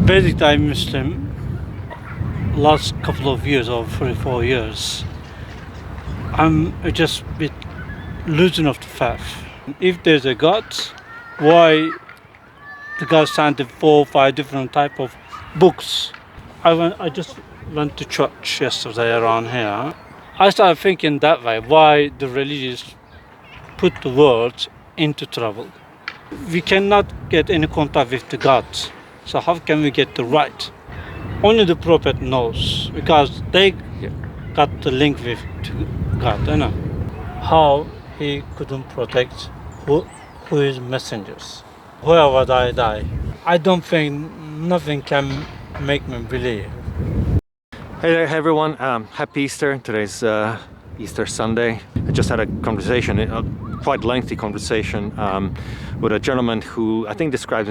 Basically, I'm Muslim. Last couple of years, or 3 4 years, I'm just a bit losing of the faith. If there's a God, why the God sent 4 or 5 different type of books? I just went to church yesterday around here. I started thinking that way. Why the religious put the world into trouble? We cannot get any contact with the God. So how can we get the right? Only the prophet knows, because they got the link with God, you know. How he couldn't protect who is messengers. Whoever die. I don't think nothing can make me believe. Hey there everyone, happy Easter. Today's Easter Sunday. I just had a conversation, a quite lengthy conversation with a gentleman who I think describes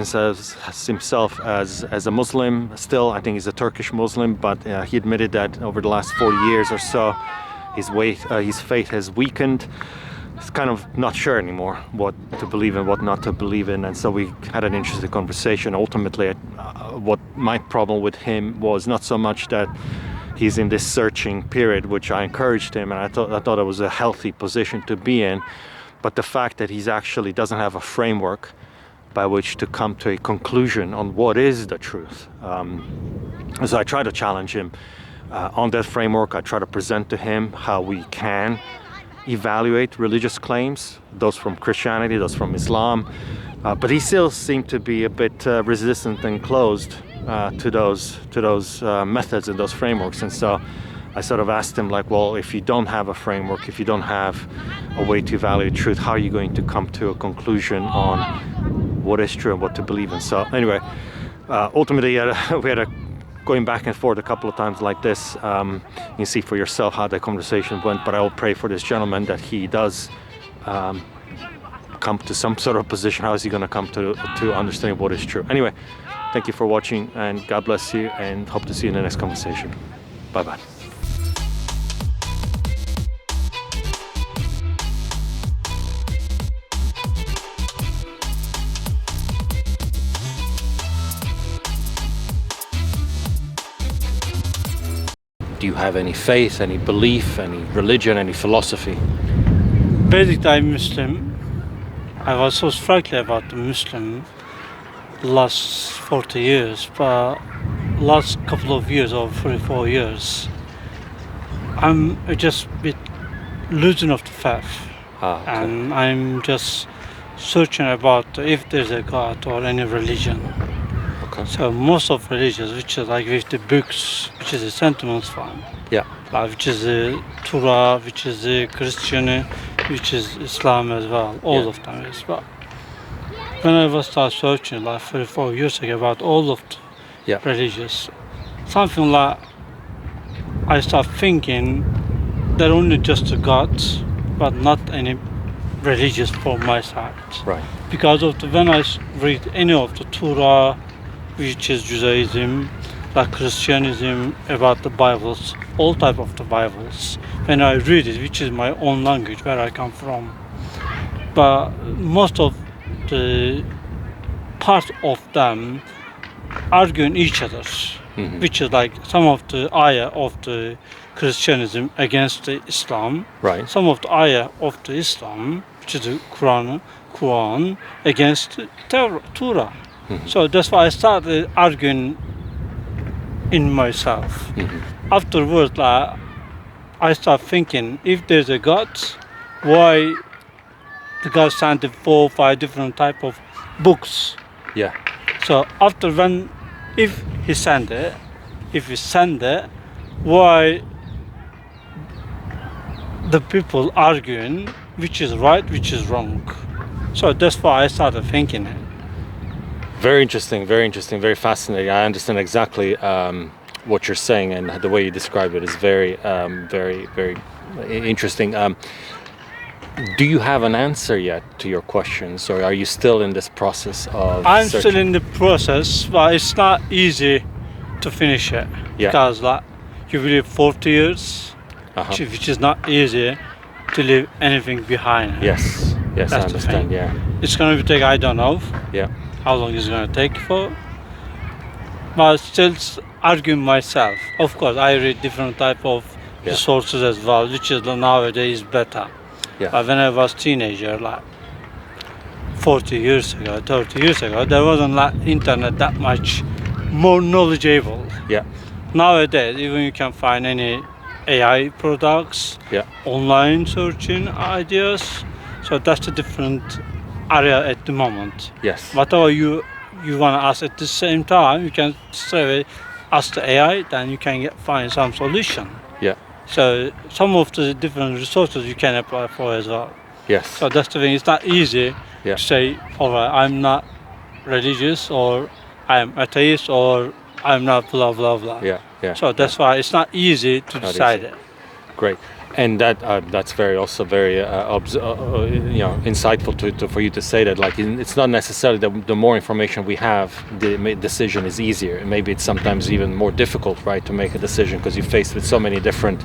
himself as a Muslim. Still, I think he's a Turkish Muslim, but he admitted that over the last 40 years or so his faith has weakened. He's kind of not sure anymore what to believe in, what not to believe in, and so we had an interesting conversation. Ultimately, what my problem with him was not so much that he's in this searching period, which I encouraged him, and I thought it was a healthy position to be in, but the fact that he's actually doesn't have a framework by which to come to a conclusion on what is the truth. So I try to challenge him on that framework. I try to present to him how we can evaluate religious claims, those from Christianity, those from Islam, but he still seemed to be a bit resistant and closed to those methods and those frameworks. And so I sort of asked him, like, well, if you don't have a framework, if you don't have a way to evaluate truth, how are you going to come to a conclusion on what is true and what to believe in? So anyway, ultimately we had a going back and forth a couple of times like this. You can see for yourself how the conversation went, but I will pray for this gentleman that he does come to some sort of position. How is he going to come to understanding what is true? Anyway, thank you for watching, and God bless you, and hope to see you in the next conversation. Bye bye. Do you have any faith, any belief, any religion, any philosophy? Basically, I'm Muslim. I was so struggling about the Muslim last 40 years, but last couple of years, or 3 4 years, I'm just a bit losing of the faith. Okay. And I'm just searching about if there's a God or any religion. Okay. So most of religions, which is like with the books, which is the sentiments form, Yeah. which is the Torah, which is the Christian, which is Islam as well, all of them is. But when I was start searching like 3 4 years ago about all of the religions, something like I start thinking they're only just a God, but not any religious for my side. Right. Because of when I read any of the Torah, which is Judaism, like Christianism, about the Bibles, all type of the Bibles, when I read it, which is my own language where I come from, but most of the part of them arguing each other, which is like some of the ayah of the Christianism against the Islam, Right. some of the ayah of the Islam, which is the Quran against the Torah. So that's why I started arguing in myself. Afterwards, I start thinking, if there's a God, why the God sent 4 or 5 different type of books? Yeah. So after if he sent it, why the people arguing which is right, which is wrong? So that's why I started thinking it. Very interesting, very fascinating. I understand exactly what you're saying, and the way you describe it is very interesting. Do you have an answer yet to your questions, or are you still in this process of I'm searching? still in the process, but it's not easy to finish it. Yeah. Because you live 40 years, which is not easy to leave anything behind. Yes, That's I the understand. thing. Yeah. It's going to take, I don't know Yeah. how long it's going to take for. but still arguing myself. Of course, I read different type of Yeah. resources as well, which is nowadays better. Yeah. But when I was teenager, like 40 years ago, 30 years ago, there wasn't like internet that much more knowledgeable. Yeah. Nowadays, even you can find any AI products, Yeah. online searching ideas. So that's the different area at the moment. Yes. Whatever you want to ask at the same time, you can straight away ask the AI, then you can find some solution. Yeah. So some of the different resources you can apply for as well. Yes. So that's the thing. It's not easy Yeah. to say, all right, I'm not religious, or I'm atheist, or I'm not blah blah blah. Yeah. Yeah. So that's why it's not easy to Not decide easy. it. Great, and that's very insightful for you to say that. Like, it's not necessarily that the more information we have, the decision is easier. Maybe it's sometimes even more difficult, right, to make a decision because you're faced with so many different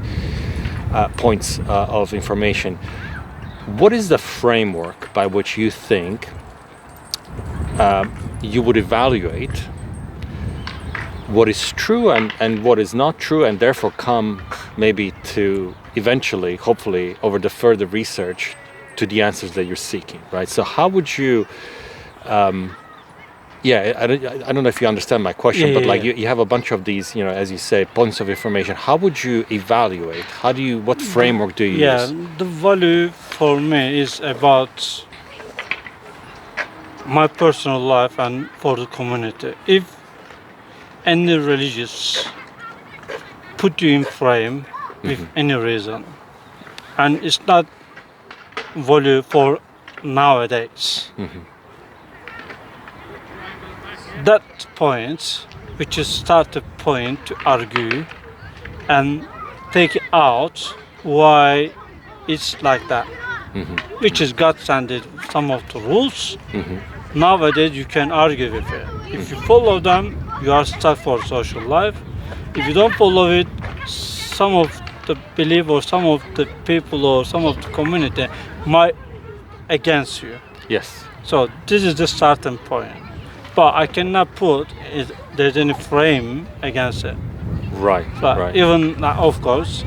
points of information. What is the framework by which you think you would evaluate what is true and what is not true, and therefore come maybe to eventually, hopefully, over the further research, to the answers that you're seeking, right? So how would you, I don't know if you understand my question, but like you have a bunch of these, as you say, points of information. How would you evaluate? What framework do you use? The value for me is about my personal life and for the community. If any religious put you in frame with any reason, and it's not value for nowadays. That point, which is start a point to argue and take out why it's like that, which is God sended some of the rules. Nowadays you can argue with it. If you follow them, you are stuck for social life. If you don't follow it, some of the belief or some of the people or some of the community might against you. Yes. So this is the starting point. But I cannot put there's any frame against it. Right. But right. even of course,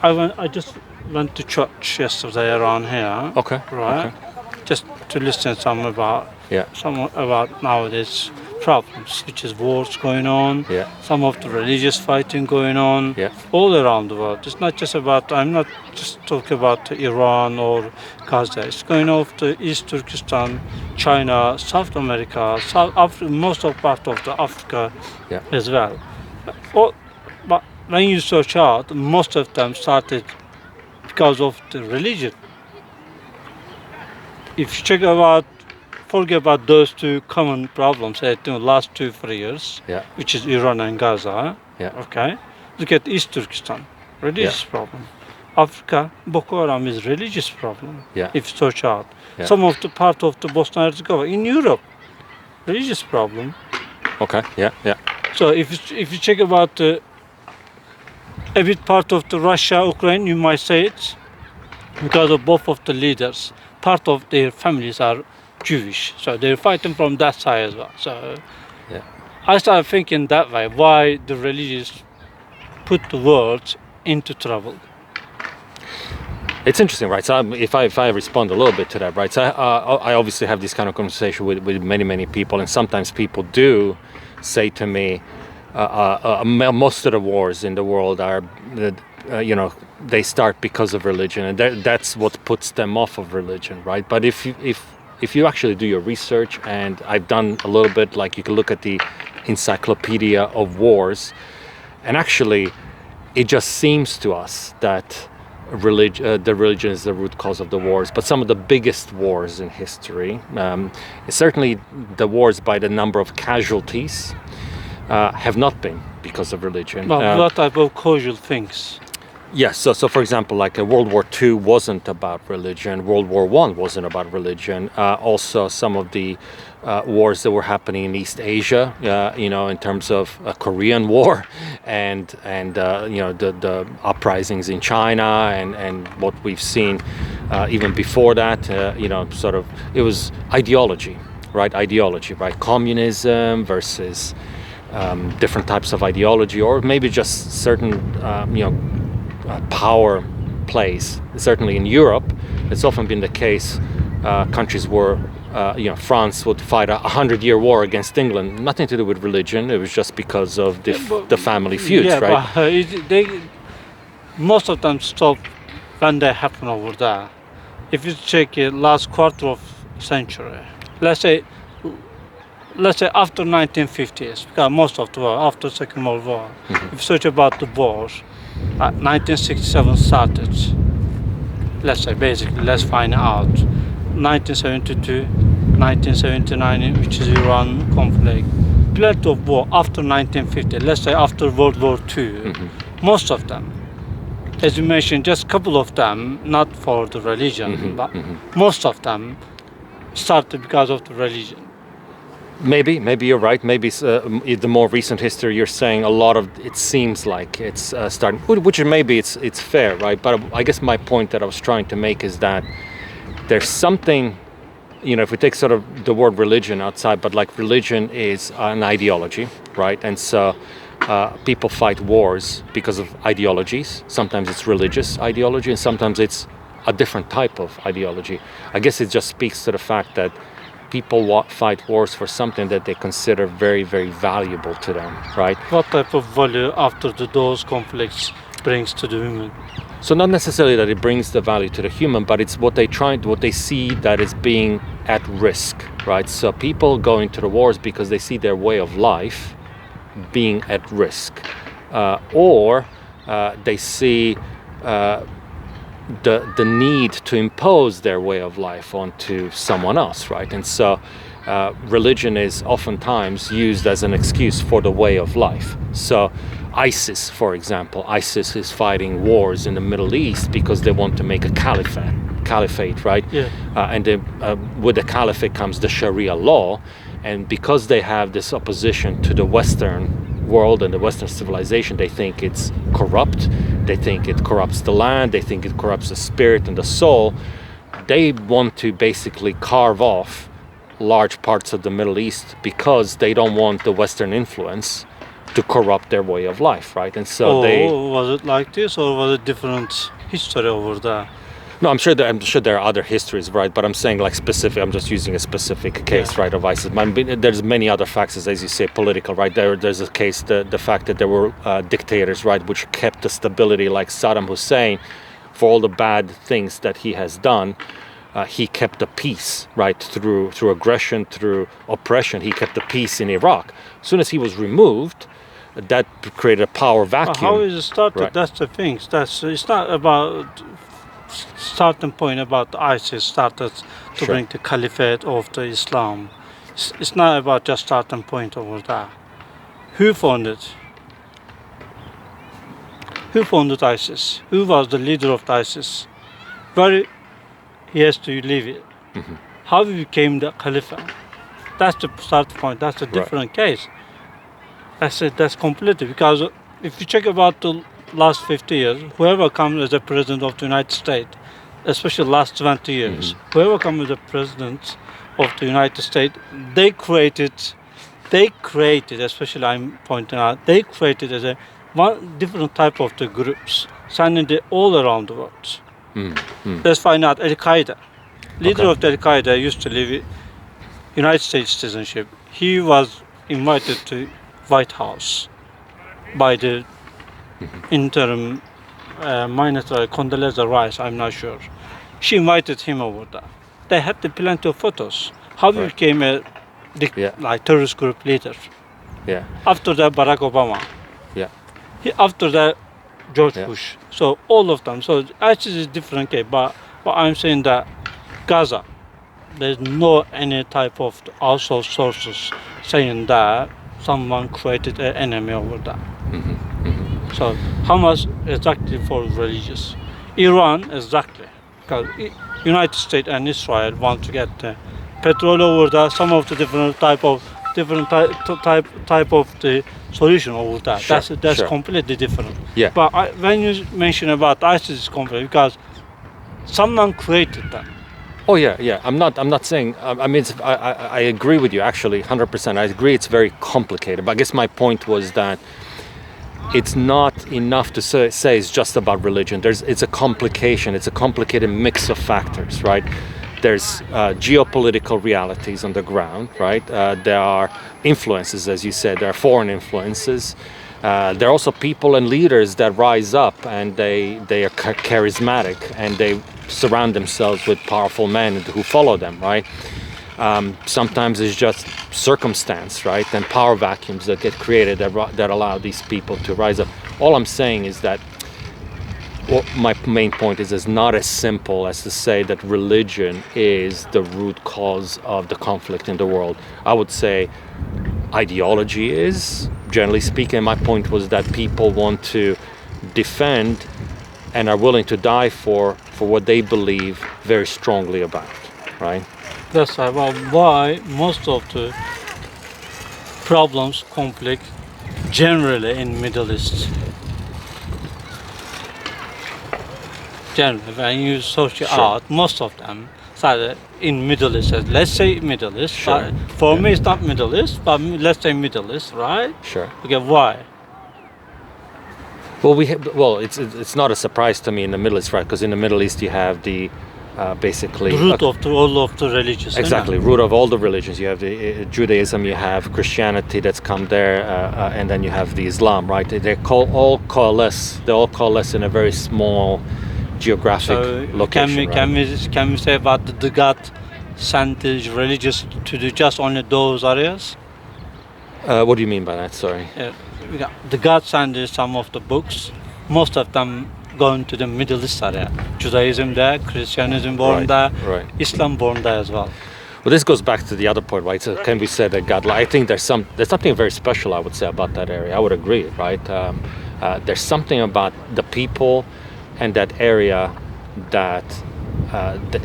I just went to church yesterday around here. Okay. Right. Okay. Just to listen some about nowadays problems, which is wars going on. Yeah. Some of the religious fighting going on. Yeah. All around the world. It's not just about. I'm not just talking about Iran or Gaza. It's going off to East Turkestan, China, South America, South Africa, most of part of the Africa as well. But when you search out, most of them started because of the religion. If you check forget about those two common problems in the last 2-3 years, which is Iran and Gaza. Okay, look at East Turkestan, religious problem. Africa, Boko Haram is religious problem. If you search out, some of the part of the Bosnia and Herzegovina in Europe, religious problem. Okay. Yeah. So if you check about a bit part of the Russia, Ukraine, you might say it because of both of the leaders. Part of their families are Jewish, so they're fighting from that side as well. So I started thinking that way, why the religious put the world into trouble. It's interesting, right? So if I respond a little bit to that, right? So I obviously have this kind of conversation with many people, and sometimes people do say to me, most of the wars in the world are, they start because of religion, and that's what puts them off of religion, right? But if you actually do your research, and I've done a little bit, like you can look at the encyclopedia of wars, and actually it just seems to us that the religion is the root cause of the wars. But some of the biggest wars in history, certainly the wars by the number of casualties, have not been because of religion. But what type of causal things? Yes, so for example, like World War II wasn't about religion, World War I wasn't about religion. Also, some of the wars that were happening in East Asia, in terms of Korean War, and the uprisings in China, and what we've seen even before that, it was ideology, right? Communism versus different types of ideology, or maybe just certain power plays. Certainly in Europe, it's often been the case. Countries were, France would fight a 100-year war against England. Nothing to do with religion. It was just because of the family feuds, yeah, right? But most of them stop when they happen over there. If you check last quarter of century, let's say after 1950s, because most of the war after Second World War, if you search about the wars, 1967 started. Let's say basically, let's find out 1972, 1979, which is Iran conflict. Plenty of war after 1950. Let's say after World War II, most of them. As you mentioned, just a couple of them, not for the religion, but most of them started because of the religion. Maybe you're right. Maybe the more recent history, you're saying a lot of it seems like it's starting, which maybe it's fair, right? But I guess my point that I was trying to make is that there's something, if we take sort of the word religion outside, but like religion is an ideology, right? And so people fight wars because of ideologies. Sometimes it's religious ideology, and sometimes it's a different type of ideology. I guess it just speaks to the fact that people fight wars for something that they consider very, very valuable to them, right? What type of value after those conflicts brings to the human? So not necessarily that it brings the value to the human, but it's what they see that is being at risk, right? So people go into the wars because they see their way of life being at risk, or they see the need to impose their way of life onto someone else, right? And so religion is oftentimes used as an excuse for the way of life. So ISIS, for example, ISIS is fighting wars in the Middle East because they want to make a caliphate, right? Yeah. And with the caliphate comes the Sharia law, and because they have this opposition to the Western world and the Western civilization, they think it's corrupt, they think it corrupts the land, they think it corrupts the spirit and the soul. They want to basically carve off large parts of the Middle East because they don't want the Western influence to corrupt their way of life, right? And so was it like this, or was it different history over there? No, I'm sure there are other histories, right? But I'm saying like specific. I'm just using a specific case, right, of ISIS. There's many other factors, as you say, political, right? There's a case, the fact that there were dictators, right, which kept the stability, like Saddam Hussein, for all the bad things that he has done. He kept the peace, right, through aggression, through oppression. He kept the peace in Iraq. As soon as he was removed, that created a power vacuum. How is it started? Right. That's the thing. It's not about starting point about ISIS started to bring the caliphate of the Islam. It's not about just starting point over there. Who founded? Who founded ISIS? Who was the leader of the ISIS? Where he has to leave it? How he became the Khalifa? That's the start point. That's a different case. That's completely, because if you check about the last 50 years, whoever comes as the president of the United States, especially last 20 years, whoever comes as the president of the United States, they created, especially I'm pointing out, they created as a one different type of the groups, sending it all around the world. Let's find out Al-Qaeda. Leader of the Al-Qaeda used to live in United States citizenship. He was invited to White House by the interim Minister Condoleezza Rice, I'm not sure. She invited him over there. They had plenty of photos. How he became a terrorist group leader. Yeah. After that, Barack Obama. Yeah. After that, George Bush. So all of them. So ISIS is different case, but I'm saying that Gaza, there's no any type of also sources saying that someone created an enemy over there. So Hamas exactly for religious. Iran exactly, because United States and Israel want to get petrol over there. Some of the different type of the solution over there. That's completely different. Yeah. But when you mention about ISIS, it's completely because someone created them. Oh yeah. I'm not saying. I mean, I agree with you actually, 100%. I agree it's very complicated. But I guess my point was that it's not enough to say it's just about religion. It's a complication. It's a complicated mix of factors, right? There's geopolitical realities on the ground, right? There are influences, as you said. There are foreign influences. There are also people and leaders that rise up, and they are charismatic, and they surround themselves with powerful men who follow them, right? Sometimes it's just circumstance, right? And power vacuums that get created that allow these people to rise up. All I'm saying is that, well, my main point is it's not as simple as to say that religion is the root cause of the conflict in the world. I would say ideology is, generally speaking. My point was that people want to defend and are willing to die for what they believe very strongly about, right? That's why most of the problems, conflict, generally in Middle East. Generally, when you search out, most of them started in Middle East. Let's say Middle East. Sure. For me, it's not Middle East, but let's say Middle East, right? Sure. Okay, why? Well, it's not a surprise to me in the Middle East, right? Because in the Middle East you have the basically The root of all of the religions. exactly root of all the religions. You have the Judaism, you have Christianity that's come there, and then you have the Islam, right? They all coalesce. They all coalesce in a very small geographic location. Can we say about the God sent his religious to do just only those areas? What do you mean by that? Sorry. The God sent some of the books. Most of them going to the Middle East area. Judaism there, Christianism born there, right. Islam born there as well. Well, this goes back to the other point, right? So can we say that God? I think there's something very special, I would say, about that area. I would agree, right? There's something about the people and that area that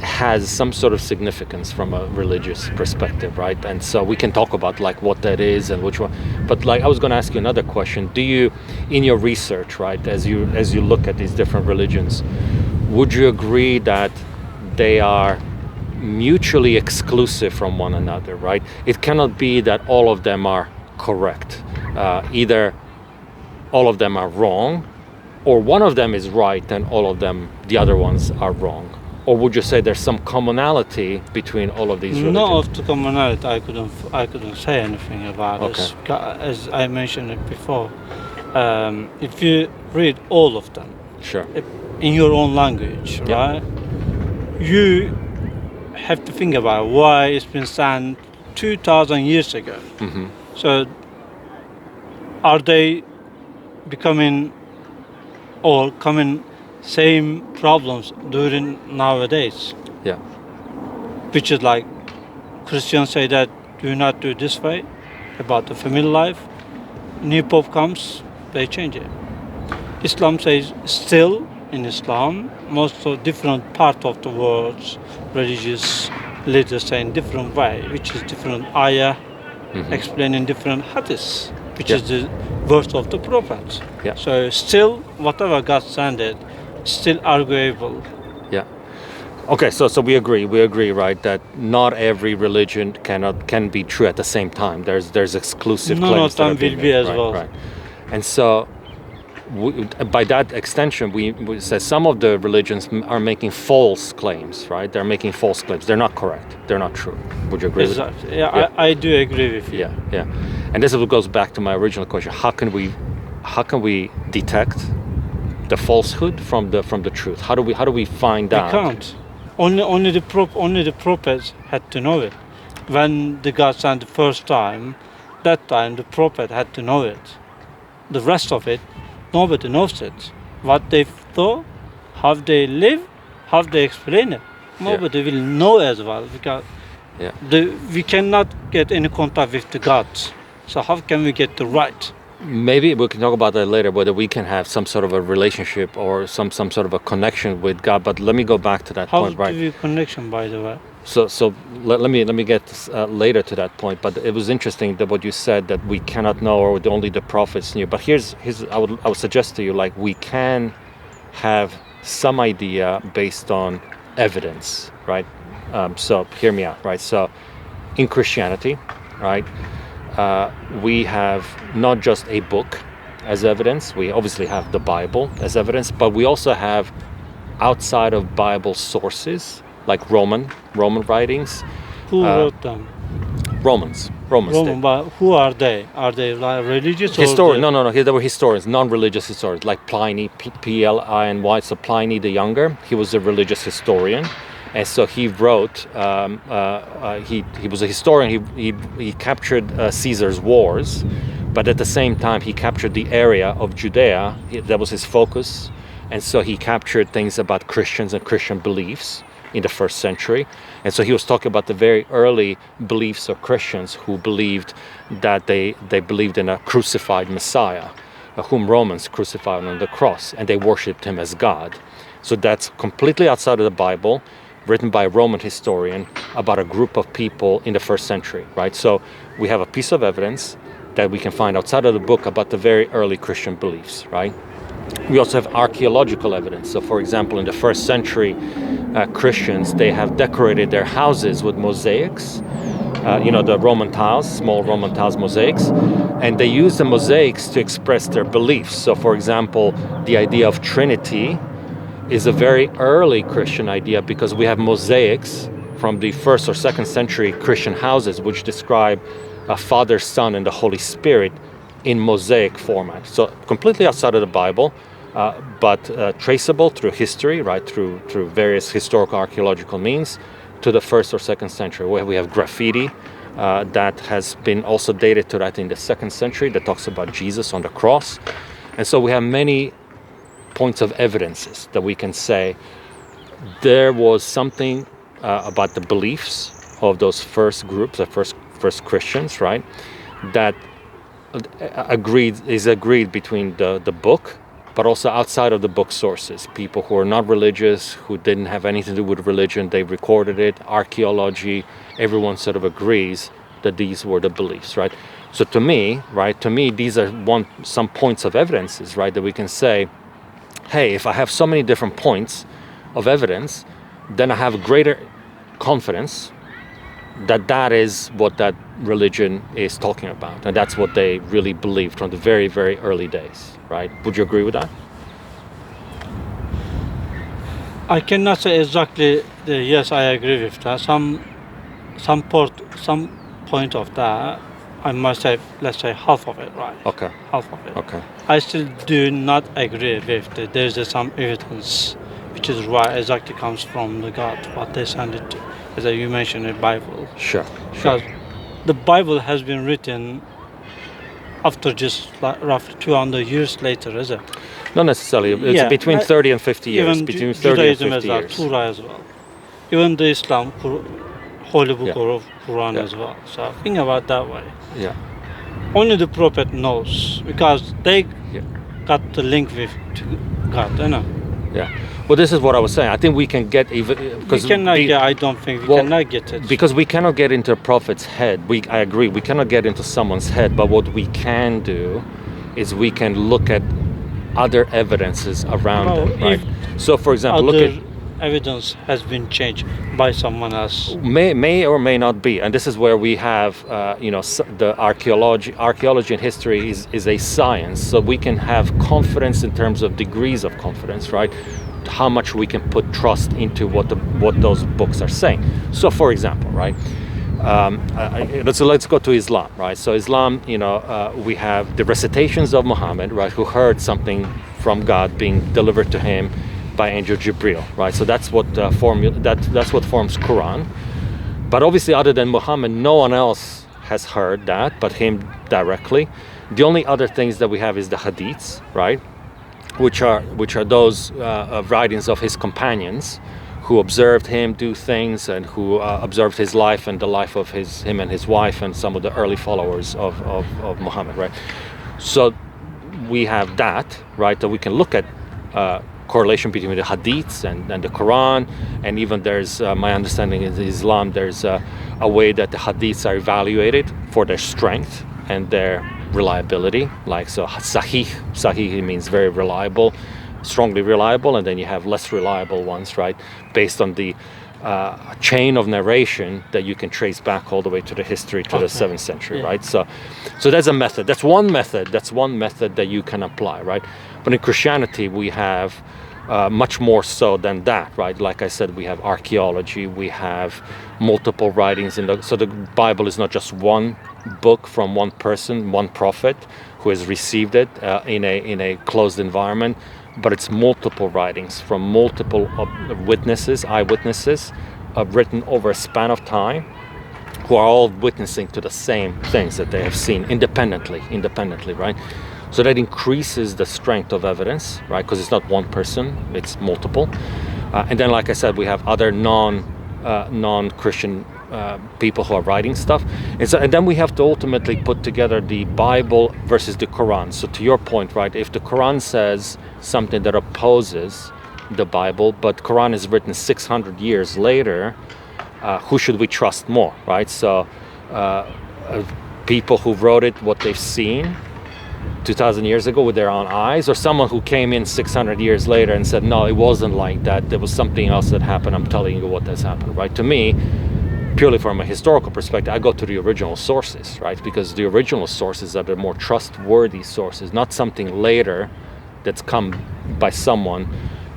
has some sort of significance from a religious perspective, right? And so we can talk about like what that is and which one. But like I was going to ask you another question. Do you, in your research, right, as you look at these different religions, would you agree that they are mutually exclusive from one another, right? It cannot be that all of them are correct. Either all of them are wrong, or one of them is right and all of them, the other ones, are wrong. Or would you say there's some commonality between all of these religions? No, of the commonality, I couldn't say anything about this. As I mentioned it before, if you read all of them, sure, in your own language, right? You have to think about why it's been sent 2,000 years ago. Mm-hmm. So, are they becoming or coming same problems during nowadays? Yeah. Which is like Christians say that do not do this way about the family life. New Pope comes, they change it. Islam says still in Islam, most of different part of the world's religious leaders say in different way, which is different ayah, explaining different hadiths, which is the verse of the prophet. Yeah. So still, whatever God sent it, still arguable. Yeah. Okay, so we agree, right, that not every religion can be true at the same time. There's exclusive None claims of them that are being will be made, as well. Right. And so, by that extension, we say some of the religions are making false claims, right? They're making false claims. They're not correct. They're not true. Would you agree with that? Yeah, I do agree with you. Yeah. And this goes back to my original question: how can we detect the falsehood from the truth? How do we find out? We can't. Only the prophets had to know it. When the God sent the first time, that time the prophet had to know it. The rest of it, nobody knows it. What they thought, how they live, how they explain it. Nobody will know as well, because we cannot get any contact with the God. So how can we get the right? Maybe we can talk about that later, whether we can have some sort of a relationship or some sort of a connection with God. But let me go back to that point, right? How do we connection, by the way? So let me get later to that point. But it was interesting that what you said, that we cannot know, or only the prophets knew. But here's I would suggest to you, like, we can have some idea based on evidence, right? So hear me out, right? So in Christianity, right, we have not just a book as evidence. We obviously have the Bible as evidence, but we also have outside of Bible sources like Roman writings. Who wrote them? Romans Roman, did. but who are they? Are they like religious? Historian? No. They were historians, non-religious historians, like Pliny, Pliny. So Pliny the Younger, he was a religious historian, and so he wrote. He was a historian. He captured Caesar's wars, but at the same time he captured the area of Judea. That was his focus, and so he captured things about Christians and Christian beliefs in the first century. And so he was talking about the very early beliefs of Christians who believed that they believed in a crucified Messiah, whom Romans crucified on the cross, and they worshipped him as God. So that's completely outside of the Bible, written by a Roman historian about a group of people in the first century, right? So we have a piece of evidence that we can find outside of the book about the very early Christian beliefs, right? We also have archaeological evidence. So for example, in the first century, Christians, they have decorated their houses with mosaics, the Roman tiles, small Roman tiles mosaics, and they use the mosaics to express their beliefs. So for example, the idea of Trinity is a very early Christian idea because we have mosaics from the first or second century Christian houses which describe a Father, Son, and the Holy Spirit in mosaic format. So completely outside of the Bible, but traceable through history, right, through various historical archaeological means to the first or second century, where we have graffiti that has been also dated to, I think, the second century, that talks about Jesus on the cross. And so we have many points of evidences that we can say there was something about the beliefs of those first groups, the first Christians, right, that is agreed between the book, but also outside of the book sources. People who are not religious, who didn't have anything to do with religion, they recorded it, archaeology, everyone sort of agrees that these were the beliefs, right? So to me, these are some points of evidences, right, that we can say, hey, if I have so many different points of evidence, then I have greater confidence that is what that religion is talking about, and that's what they really believed from the very, very early days, right? Would you agree with that? I cannot say exactly. Yes, I agree with that. Some point of that, I must say, let's say half of it, right? Okay. Half of it. Okay. I still do not agree with that. There's some evidence, which is why exactly comes from the God, what they send it to. As you mentioned, the Bible. Sure. Because the Bible has been written after just like roughly 200 years later, is it? Not necessarily. It's between 30 and 50 years. Even between 30 Judaism and 50 as years. well, Torah as well. Even the Islam, Holy Book of Quran as well. So think about that way. Yeah. Only the prophet knows because they got the link with God, you know. Yeah. Well, this is what I was saying. I think we can get even because I don't think we cannot get it because we cannot get into a prophet's head. I agree. We cannot get into someone's head. But what we can do is we can look at other evidences around them. Right. So, for example, look at evidence has been changed by someone else. May or may not be, and this is where we have, the archaeology and history is a science. So we can have confidence in terms of degrees of confidence, right? How much we can put trust into what those books are saying. So, for example, right? Let's go to Islam, right? So Islam, we have the recitations of Muhammad, right, who heard something from God being delivered to him by angel Jibril, right? So that's what that's what forms Quran. But obviously, other than Muhammad, no one else has heard that, but him directly. The only other things that we have is the hadiths, right? Which are those writings of his companions, who observed him do things and who observed his life and the life of him and his wife and some of the early followers of Muhammad, right? So we have that, right? That we can look at correlation between the hadiths and the Quran, and even there's my understanding is Islam, there's a way that the hadiths are evaluated for their strength and their reliability, like so sahih means very reliable, strongly reliable, and then you have less reliable ones, right, based on the a chain of narration that you can trace back all the way to the history to the 7th century, right? So that's a method. That's one method. That's one method that you can apply, right? But in Christianity, we have much more so than that, right? Like I said, we have archaeology, we have multiple writings so the Bible is not just one book from one person, one prophet who has received it in a closed environment, but it's multiple writings from multiple eyewitnesses, written over a span of time, who are all witnessing to the same things that they have seen independently, right? So that increases the strength of evidence, right? Because it's not one person, it's multiple. And then, like I said, we have other non-Christian people who are writing stuff. And then we have to ultimately put together the Bible versus the Quran. So to your point, right, if the Quran says something that opposes the Bible, but Quran is written 600 years later, who should we trust more, right? So people who wrote it, what they've seen 2,000 years ago with their own eyes, or someone who came in 600 years later and said, no, it wasn't like that, there was something else that happened, I'm telling you what has happened, right? To me, purely from a historical perspective, I go to the original sources, right? Because the original sources are the more trustworthy sources, not something later that's come by someone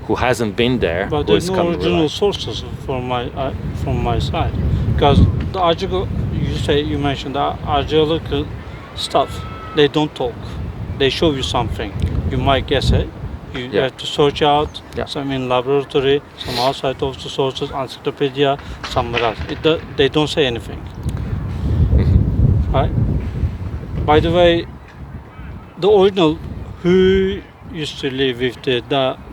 who hasn't been there. But there's no original sources from my side, because you mentioned the archaeological stuff. They don't talk. They show you something. You might guess it. You have to search out some in laboratory, some outside of the sources, encyclopedia, somewhere else. They don't say anything. Right? By the way, the original who used to live with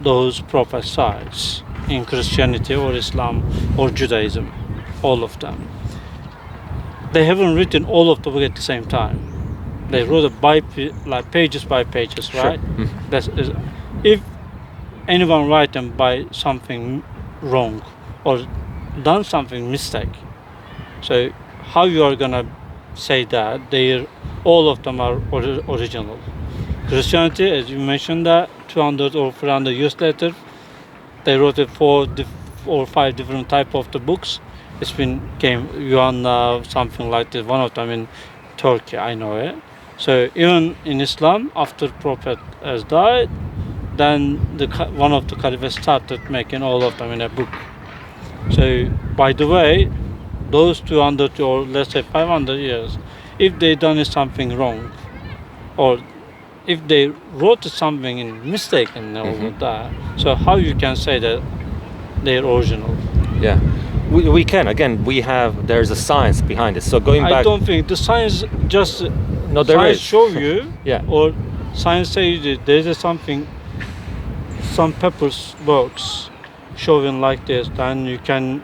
those prophesies in Christianity or Islam or Judaism, all of them. They haven't written all of the book at the same time. They wrote it like pages by pages, right? Sure. If anyone write them by something wrong or done something mistake, so how you are gonna say that all of them are original? Christianity, as you mentioned, that 200 or 400 years later, they wrote it 4 or 5 different type of the books. It's came something like this. One of them in Turkey, I know it. So even in Islam, after Prophet has died, then one of the caliphs started making all of them in a book. So by the way, those 200 or let's say 500 years, if they done something wrong, or if they wrote something in mistaken over that, so how you can say that they're original? Yeah. We can. Again, there's a science behind it. So going back, I don't think the science just science show you, or science says that there's something, some papers works showing like this, then you can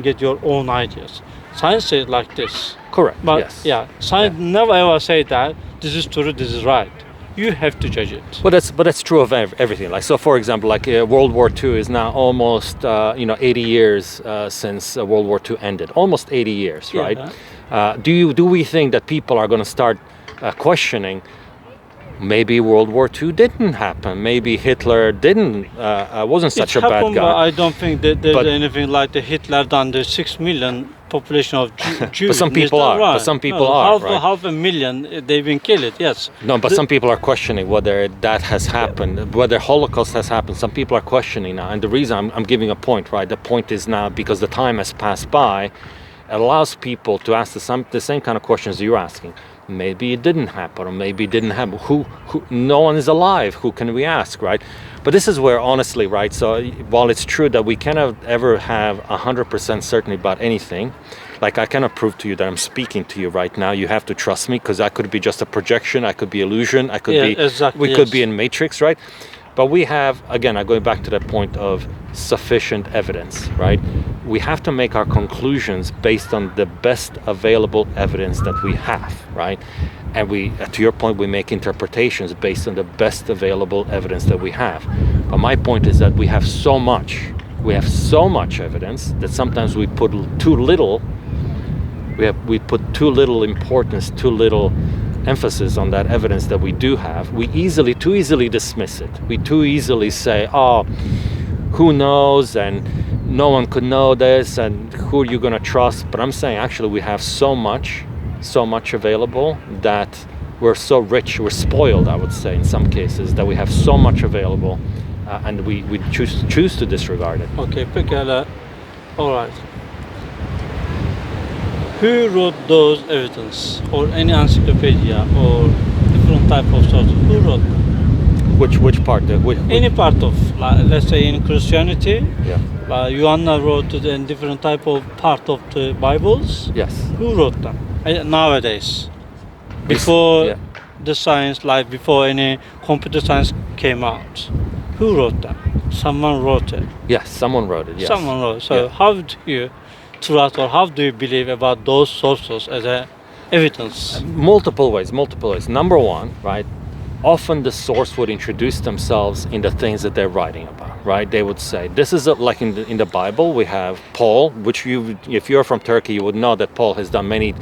get your own ideas. Science says like this. Correct. But science never ever say that this is true, this is right. You have to judge it. But that's true of everything. Like, so for example, like World War II is now almost 80 years since World War II ended. Almost 80 years, right? Do we think that people are going to start questioning? Maybe World War II didn't happen. Maybe Hitler wasn't such a bad guy. But I don't think that there's anything like the Hitler done the 6 million population of Jews. But some people are. Right? But some people are. Half a million, they've been killed. Yes. No, but some people are questioning whether that has happened, whether Holocaust has happened. Some people are questioning now, and the reason I'm giving a point, right? The point is now because the time has passed by, it allows people to ask the same kind of questions you're asking. Maybe it didn't happen, or maybe it didn't happen. Who? No one is alive. Who can we ask, right? But this is where, honestly, right? So while it's true that we cannot ever have 100% certainty about anything, like I cannot prove to you that I'm speaking to you right now. You have to trust me, because I could be just a projection. I could be illusion. I could be. Exactly, we could be in Matrix, right? But we have, again, I'm going back to that point of sufficient evidence, right? We have to make our conclusions based on the best available evidence that we have, right? And to your point, we make interpretations based on the best available evidence that we have. But my point is that we have so much evidence that sometimes we put too little, we put too little importance, too little emphasis on that evidence that we do have. We too easily dismiss it. We too easily say, oh, who knows, and no one could know this, and who are you going to trust? But I'm saying actually we have so much available that we're so rich, we're spoiled, I would say, in some cases, that we have so much available, and we choose to disregard it. Okay, pekala. All right. Who wrote those evidence, or any encyclopedia, or different type of sources? Who wrote them? Which part? Any part of, like, let's say in Christianity, Yeah. Joanna wrote it in different type of part of the Bibles. Yes. Who wrote them nowadays? Before Yeah. the science, like before any computer science came out, who wrote them? Someone wrote it. Yes, someone wrote it. Yes. Someone wrote. So Yeah. how do you trust, or how do you believe about those sources as a evidence? Multiple ways. Number one, right? Often the source would introduce themselves in the things that they're writing about, right? They would say, this is like in the Bible, we have Paul, which if you're from Turkey, you would know that Paul has done many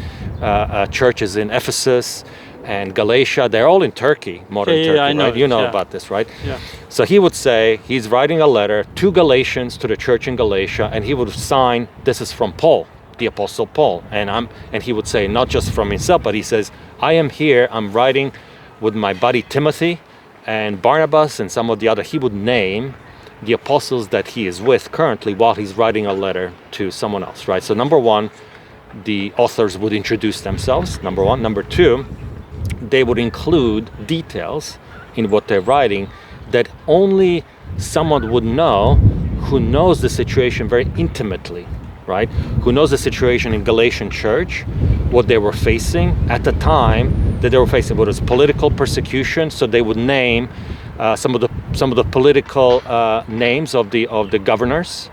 churches in Ephesus and Galatia. They're all in Turkey, modern Yeah, Turkey, I know right? You this, know yeah. about this, right? Yeah. So he would say, he's writing a letter to Galatians, to the church in Galatia, and he would sign, this is from Paul, the Apostle Paul. And he would say, not just from himself, but he says, I am here, I'm writing with my buddy Timothy and Barnabas and some of the other. He would name the apostles that he is with currently while he's writing a letter to someone else, right? So number one, the authors would introduce themselves, number one. Number two, they would include details in what they're writing that only someone would know who knows the situation very intimately, right? Who knows the situation in Galatian church, what they were facing at the time that they were facing, what was political persecution. So they would name some of the political names of the governors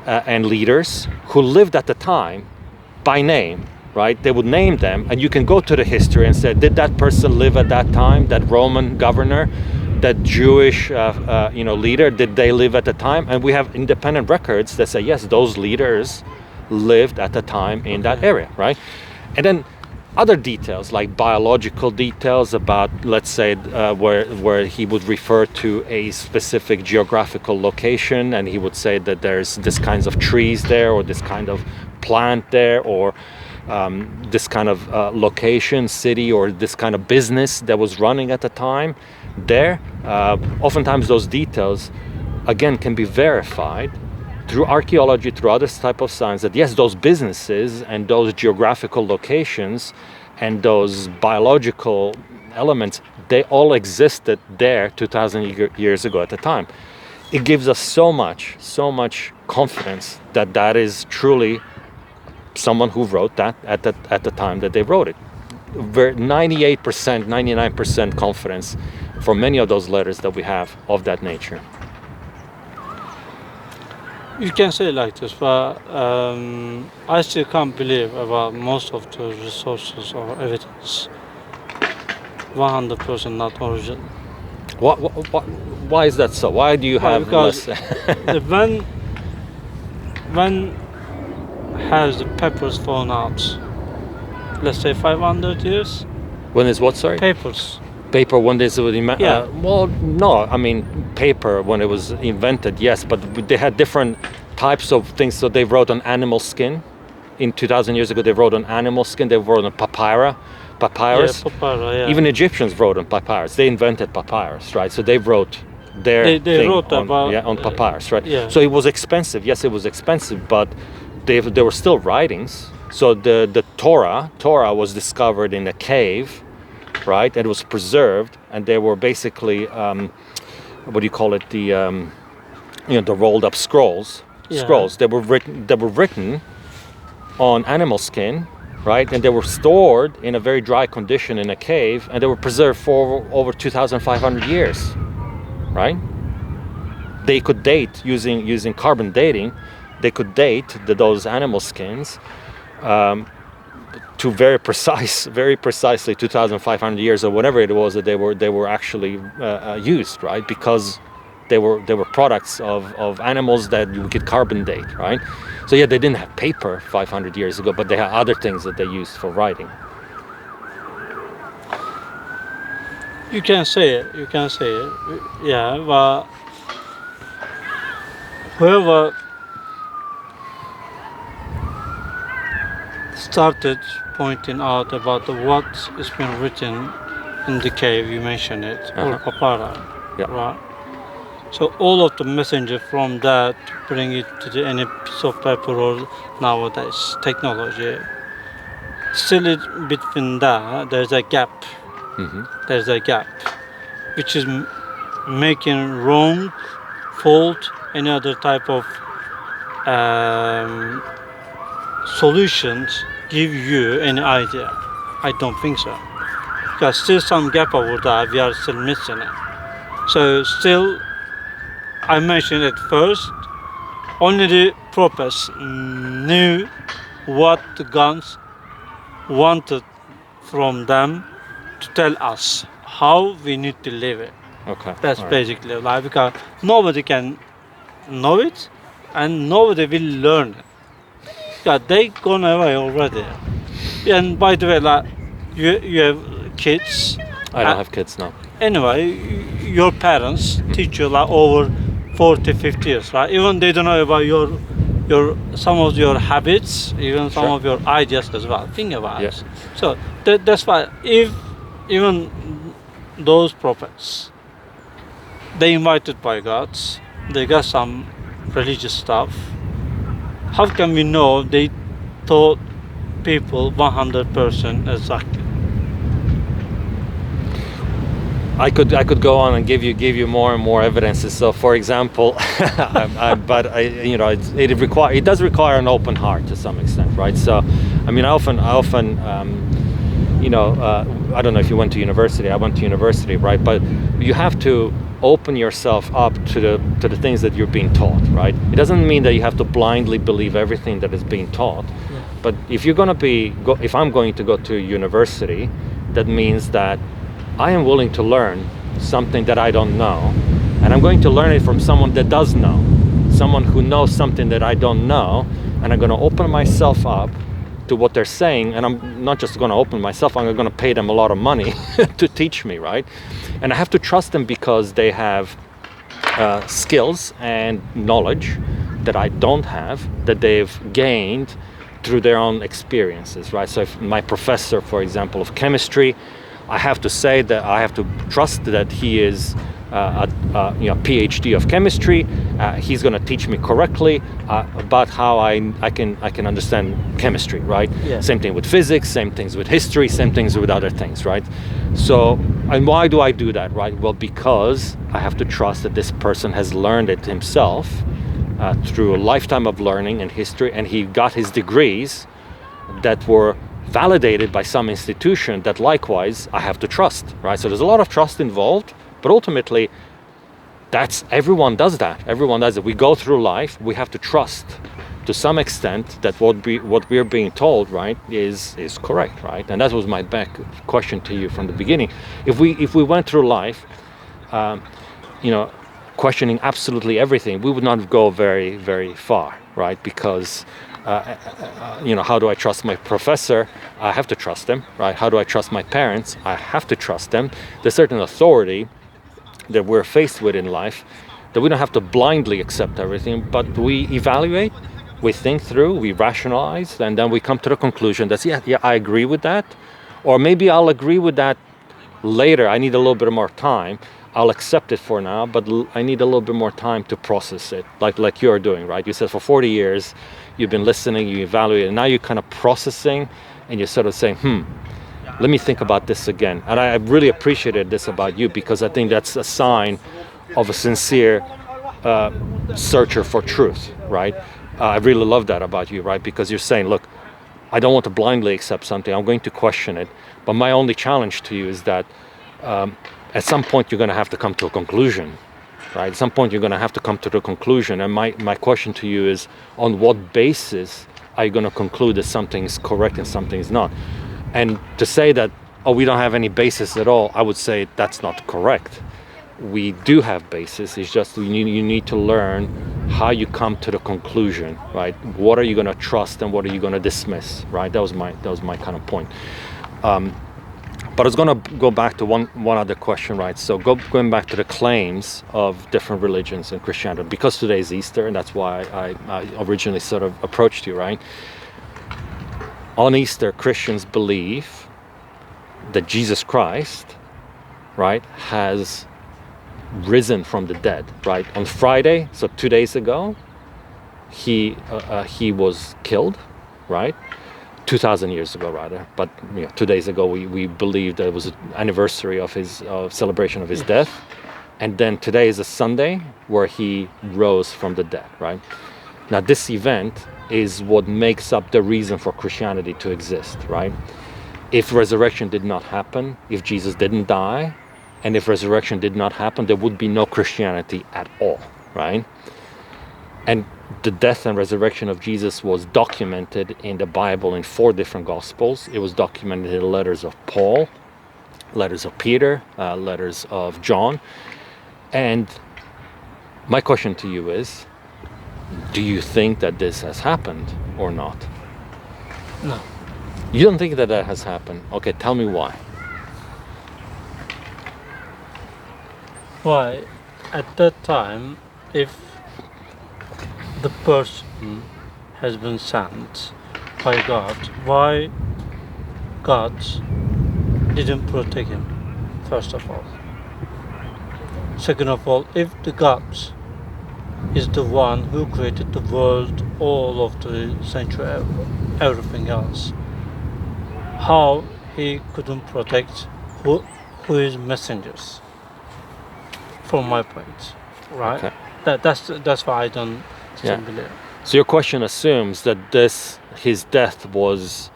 and leaders who lived at the time by name, right? They would name them, and you can go to the history and say, did that person live at that time? That Roman governor, that Jewish leader, did they live at the time? And we have independent records that say, yes, those leaders lived at the time in that area, right? And then other details, like biological details about, let's say, where he would refer to a specific geographical location, and he would say that there's this kinds of trees there, or this kind of plant there, or this kind of location, city, or this kind of business that was running at the time there. Oftentimes those details, again, can be verified through archaeology, through other type of science, that yes, those businesses and those geographical locations and those biological elements, they all existed there 2,000 years ago at the time. It gives us so much confidence that that is truly someone who wrote that at the time that they wrote it. 98%, 99% confidence for many of those letters that we have of that nature. You can say like this, but I still can't believe about most of the resources or evidence. 100% not original. Why is that so? Why do you have because less? when has the papers fallen out? Let's say 500 years? When is what, sorry? Papers. Paper when this was Yeah. well, no, I mean paper when it was invented, yes, but they had different types of things. So they wrote on animal skin. In 2,000 years ago, they wrote on animal skin. They wrote on papyrus. Yeah, papyrus, yeah. Even Egyptians wrote on papyrus. They invented papyrus, right? So they wrote their They thing wrote on, about on papyrus, right? yeah. So it was expensive. Yes, it was expensive, but there were still writings. So the Torah was discovered in a cave, right? It was preserved, and they were basically what do you call it? The rolled up scrolls. Yeah. Scrolls. They were written on animal skin, right? And they were stored in a very dry condition in a cave, and they were preserved for over 2,500 years, right? They could date using carbon dating. They could date those animal skins to very precisely 2,500 years or whatever it was that they were actually used, right? Because they were products of animals that you could carbon date, right? So yeah, they didn't have paper 500 years ago, but they had other things that they used for writing. You can say it. Yeah, but whoever started pointing out about what has been written in the cave, you mentioned it, or papara, Yeah. right? So all of the messenger from that bring it to the any piece of paper or nowadays technology. Still, between that, there's a gap. There's a gap, which is making wrong, fault, any other type of solutions give you any idea. I don't think so. Because still some gap over there, we are still missing it. So still, I mentioned it first, only the prophets knew what the guns wanted from them to tell us how we need to live it. Okay. That's All right. basically life, because nobody can know it and nobody will learn it. Yeah, they gone away already. And by the way, like you have kids. I don't have kids now. Anyway, your parents teach you like over 40, 50 years, right? Even they don't know about your some of your habits, even some Sure. of your ideas as well. Think about Yes. it. So that's why if even those prophets, they invited by God, they got some religious stuff. How can we know they taught people 100% exactly? I could go on and give you more and more evidences. So, for example, it does require an open heart to some extent, right? So, I mean, I often I don't know if you went to university. I went to university, right? But you have to open yourself up to the things that you're being taught, right? It doesn't mean that you have to blindly believe everything that is being taught. Yeah. But if if I'm going to go to university, that means that I am willing to learn something that I don't know, and I'm going to learn it from someone that does know, someone who knows something that I don't know, and I'm going to open myself up to what they're saying, and I'm not just going to open myself, I'm going to pay them a lot of money to teach me, right? And I have to trust them because they have skills and knowledge that I don't have, that they've gained through their own experiences, right? So if my professor, for example, of chemistry, I have to say that I have to trust that he is a PhD of chemistry. He's going to teach me correctly about how I can understand chemistry, right? Yeah. Same thing with physics, same things with history, same things with other things, right? So, and why do I do that, right? Well, because I have to trust that this person has learned it himself through a lifetime of learning and history, and he got his degrees that were validated by some institution that likewise I have to trust, right? So there's a lot of trust involved, but ultimately everyone does that. Everyone does it. We go through life, we have to trust to some extent that what we're being told, right, is correct, right? And that was my back question to you from the beginning. If we went through life, questioning absolutely everything, we would not go very, very far, right? Because how do I trust my professor? I have to trust them, right? How do I trust my parents? I have to trust them. There's certain authority that we're faced with in life that we don't have to blindly accept everything, but we evaluate, we think through, we rationalize, and then we come to the conclusion that, yeah, I agree with that. Or maybe I'll agree with that later. I need a little bit more time. I'll accept it for now, but I need a little bit more time to process it, like you're doing, right? You said for 40 years, you've been listening, you evaluate, and now you're kind of processing, and you're sort of saying, let me think about this again. And I really appreciated this about you, because I think that's a sign of a sincere searcher for truth, right? I really love that about you, right? Because you're saying, look, I don't want to blindly accept something. I'm going to question it. But my only challenge to you is that at some point you're going to have to come to a conclusion, right? At some point you're going to have to come to the conclusion. And my question to you is, on what basis are you going to conclude that something's correct and something's not? And to say that, we don't have any basis at all, I would say that's not correct. We do have basis. It's just you need to learn how you come to the conclusion, right? What are you going to trust and what are you going to dismiss, right? That was my kind of point. But I was going to go back to one other question, right? So going back to the claims of different religions and Christianity, because today is Easter, and that's why I originally sort of approached you, right? On Easter, Christians believe that Jesus Christ, right, has risen from the dead, right? On Friday, so 2 days ago, he was killed, right? 2,000 years ago, rather. But 2 days ago, we believed that it was an anniversary of his celebration of his death. And then today is a Sunday where he rose from the dead, right? Now, this event is what makes up the reason for Christianity to exist, right? If resurrection did not happen, if Jesus didn't die, and if resurrection did not happen, there would be no Christianity at all, right? And the death and resurrection of Jesus was documented in the Bible in 4 different Gospels. It was documented in the letters of Paul, letters of Peter, letters of John. And my question to you is, do you think that this has happened or not? No. You don't think that that has happened? Okay, tell me why. Why? At that time, if the person has been sent by God, why God didn't protect him, first of all? Second of all, if the God is the one who created the world, all of the sanctuary, everything else, how he couldn't protect who is messengers? From my point, right? Okay. That's why I don't believe. So your question assumes that his death was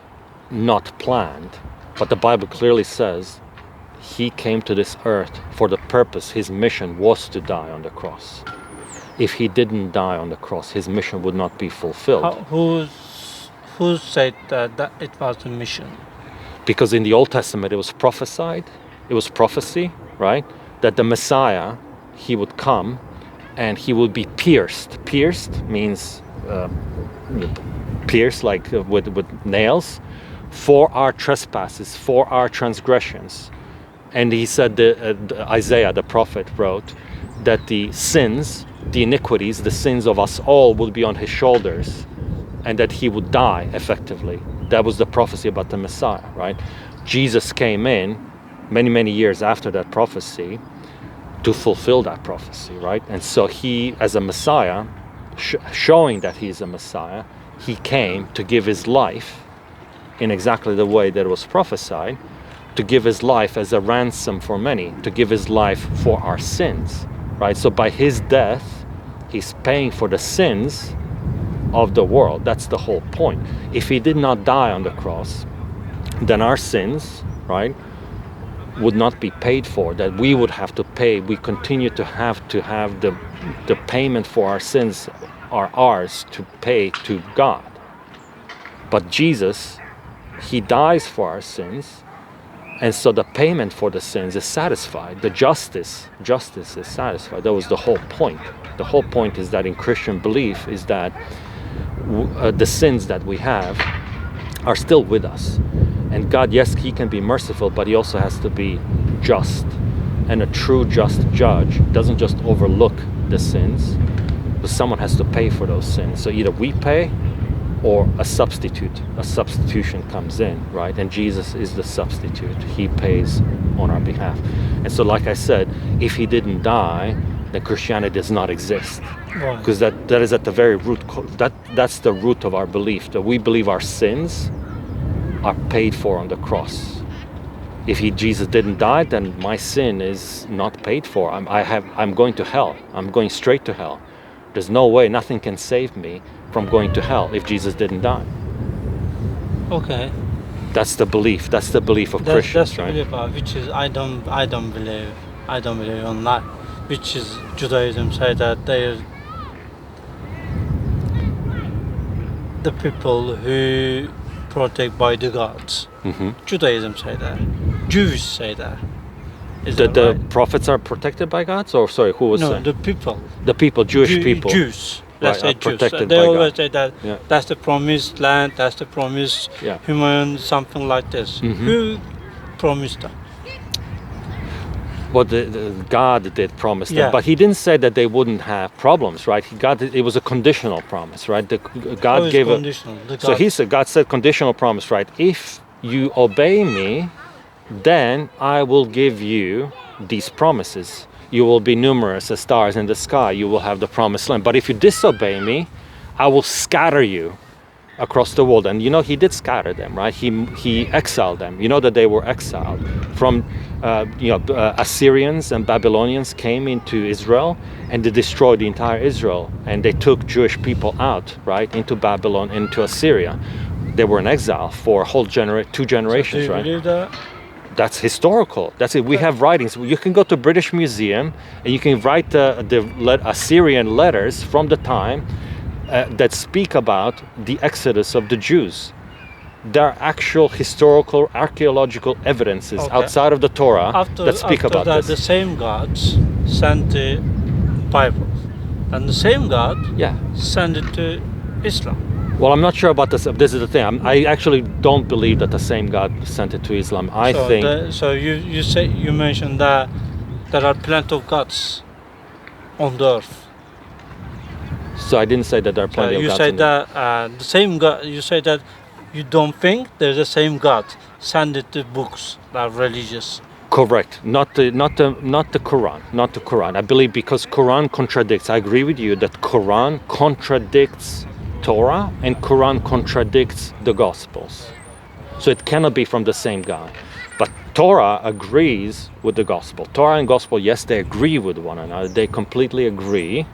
not planned, but the Bible clearly says he came to this earth for the purpose. His mission was to die on the cross. If he didn't die on the cross, his mission would not be fulfilled. Who said that it was a mission? Because in the Old Testament it was prophesied, it was prophecy, right? That the Messiah, he would come and he would be pierced. Pierced means pierced like with nails, for our trespasses, for our transgressions. And he said, Isaiah the prophet wrote, that the sins, the iniquities, the sins of us all would be on his shoulders, and that he would die effectively. That was the prophecy about the Messiah, right? Jesus came in many years after that prophecy to fulfill that prophecy, right? And so he, as a Messiah, showing that he's a Messiah, he came to give his life in exactly the way that it was prophesied, to give his life as a ransom for many, to give his life for our sins, right? So by his death, he's paying for the sins of the world. That's the whole point. If he did not die on the cross, then our sins, right, would not be paid for, that we would have to pay. We continue to have the payment for our sins are ours to pay to God. But Jesus, he dies for our sins, and so the payment for the sins is satisfied. The justice is satisfied. That was the whole point. The whole point is that in Christian belief is that the sins that we have are still with us. And God, yes, he can be merciful, but he also has to be just. And a true just judge doesn't just overlook the sins, but someone has to pay for those sins. So either we pay or a substitution comes in, right? And Jesus is the substitute. He pays on our behalf. And so, like I said, if he didn't die, then Christianity does not exist. Why? Because that is at the very root, that's the root of our belief, that we believe our sins are paid for on the cross. If Jesus didn't die, then my sin is not paid for. I'm going to hell. I'm going straight to hell. There's no way, nothing can save me from going to hell if Jesus didn't die. Okay. That's the belief. That's the belief of Christians, that's right? the belief, which is I don't believe on that. Which is Judaism say that they the people who protect by the gods. Mm-hmm. Judaism say that. Jews say that. Is The that right? prophets are protected by God? Or sorry, who was No, saying? the people. The people, Jewish people. Jews. Let's Right, say are Jews. protected They by always God. say that Yeah. that's the promised land, that's the promised Yeah. human, something like this. Mhm. Who promised that? What the God did promise them, Yeah. but He didn't say that they wouldn't have problems, right? It was a conditional promise, right? God Always gave a. conditional. The So God- God said conditional promise, right? If you obey me, then I will give you these promises. You will be numerous as stars in the sky. You will have the promised land. But if you disobey me, I will scatter you across the world. And He did scatter them, right? He exiled them. You know that they were exiled from Assyrians and Babylonians came into Israel, and they destroyed the entire Israel, and they took Jewish people out, right, into Babylon, into Assyria. They were in exile for a whole two generations, Do you right? believe that? That's historical. That's it. We have writings. You can go to British Museum and you can write the Assyrian letters from the time that speak about the exodus of the Jews. There are actual historical, archaeological evidences Okay. outside of the Torah that speak after about that, this. the same God sent the Bible, and the same God Yeah. sent it to Islam. Well, I'm not sure about this. This is the thing. I actually don't believe that the same God sent it to Islam. I think. So you mentioned that there are plenty of gods on the earth. So I didn't say that there are plenty of You gods. say in the- that the same God. You say that you don't think there's the same God send it to books that are religious. Correct. Not the Quran. Not the Quran. I believe because Quran contradicts. I agree with you that Quran contradicts Torah and Quran contradicts the Gospels. So it cannot be from the same God. But Torah agrees with the Gospel. Torah and Gospel, yes, they agree with one another. They completely agree.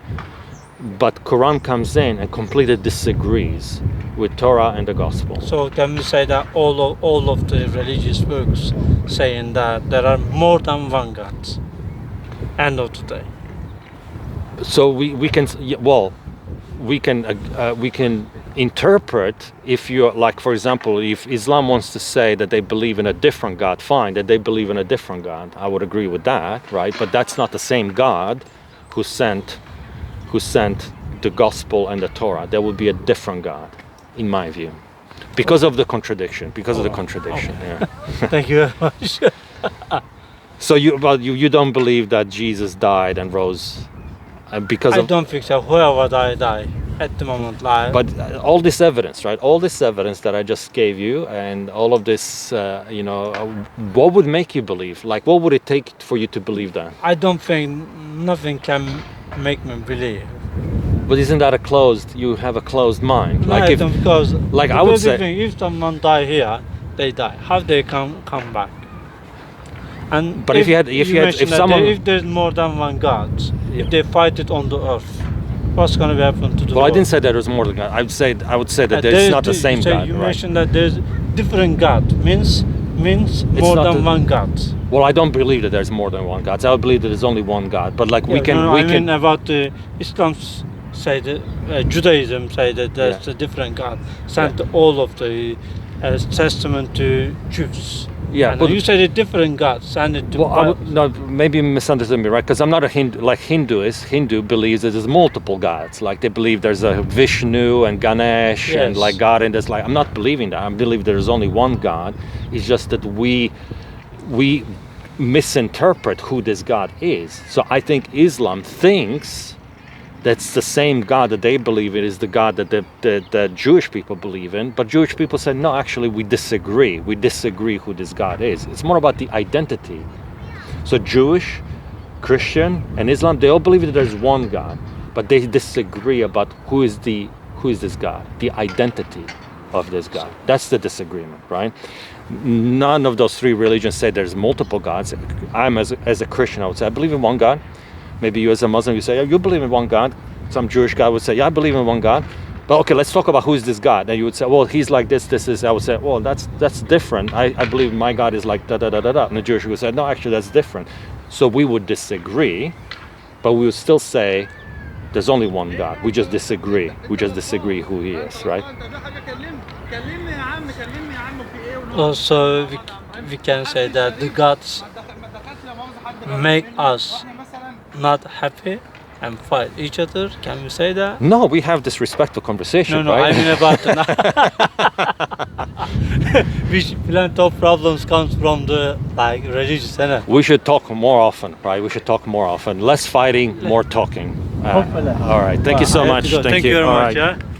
But Quran comes in and completely disagrees with Torah and the Gospel. So can we say that all of the religious books saying that there are more than one God? End of the day. So we can we can interpret, if you're like, for example, if Islam wants to say that they believe in a different God, fine, that they believe in a different God, I would agree with that, right? But that's not the same God who sent the gospel and the Torah. There would be a different God, in my view, because of the contradiction. Yeah. Thank you very much. So you don't believe that Jesus died and rose because I of. don't think so. Whoever die at the moment, like. But all this evidence, right? All this evidence that I just gave you, and all of this, what would make you believe? Like, what would it take for you to believe that? I don't think nothing can make me believe. But isn't that you have a closed mind? No, I don't, because I would say, if someone die here, they die. How they come back? And but if someone, if there's more than one God, if they fight it on the earth, what's going to happen to the well, world? I didn't say that there's more than God. I would say that there's not the same God. You Right? mentioned that there's different God means more than one God. Well, I don't believe that there's more than one God. I believe that there's only one God. But like I mean about the Islam say that Judaism say that there's a different God sent all of the Testament to Jews. Yeah, and but you said a different God sent it to. well, maybe you misunderstood me, right? Because I'm not a Hindu. Like Hindu believes that there's multiple gods. Like they believe there's a Vishnu and Ganesh and like God, and there's like I'm not believing that. I believe there's only one God. It's just that we misinterpret who this God is. So I think Islam thinks that's the same God that they believe it is the God that the Jewish people believe in. But Jewish people said, no, actually we disagree. We disagree who this God is. It's more about the identity. So Jewish, Christian, and Islam, they all believe that there's one God, but they disagree about who is this God, the identity of this God. That's the disagreement, right? None of those three religions say there's multiple gods. I'm as a Christian, I would say I believe in one God. Maybe you as a Muslim, you say, you believe in one God. Some Jewish guy would say, yeah, I believe in one God. But okay, let's talk about who is this God. And you would say, well, he's like this is. I would say, well, that's different. I believe my God is like da-da-da-da-da. And the Jewish would say, no, actually, that's different. So we would disagree, but we would still say, there's only one God. We just disagree. We just disagree who he is, right? Also, we can say that the gods make us not happy and fight each other. Can we say that? No, we have this respectful conversation, No, right? I mean about Which plenty of problems comes from the like religious center. We should talk more often, right? We should talk more often. Less fighting, more talking. Hopefully. All right. Thank you so I have much. to go. Thank you very All much. right. Yeah.